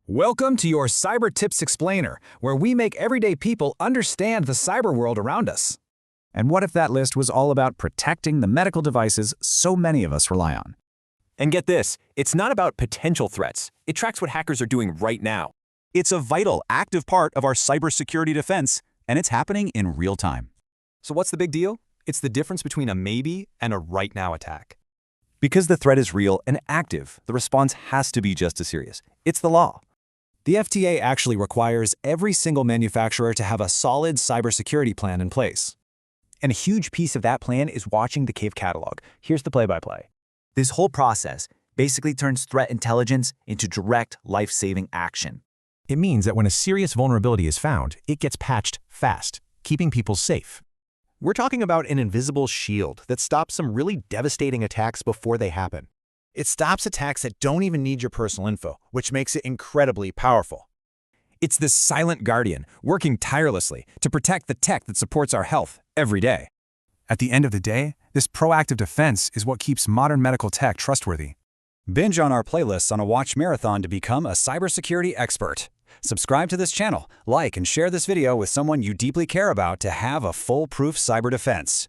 Welcome to your Cyber Tips Explainer, where we make everyday people understand the cyber world around us. And what if that list was all about protecting the medical devices so many of us rely on? And get this, it's not about potential threats. It tracks what hackers are doing right now. It's a vital, active part of our cybersecurity defense, and it's happening in real time. So what's the big deal? It's the difference between a maybe and a right now attack. Because the threat is real and active, the response has to be just as serious. It's the law. The FDA actually requires every single manufacturer to have a solid cybersecurity plan in place. And a huge piece of that plan is watching the CAVE catalog. Here's the play-by-play. This whole process basically turns threat intelligence into direct life-saving action. It means that when a serious vulnerability is found, it gets patched fast, keeping people safe. We're talking about an invisible shield that stops some really devastating attacks before they happen. It stops attacks that don't even need your personal info, which makes it incredibly powerful. It's this silent guardian working tirelessly to protect the tech that supports our health every day. At the end of the day, this proactive defense is what keeps modern medical tech trustworthy. Binge on our playlists on a watch marathon to become a cybersecurity expert. Subscribe to this channel, like and share this video with someone you deeply care about to have a foolproof cyber defense.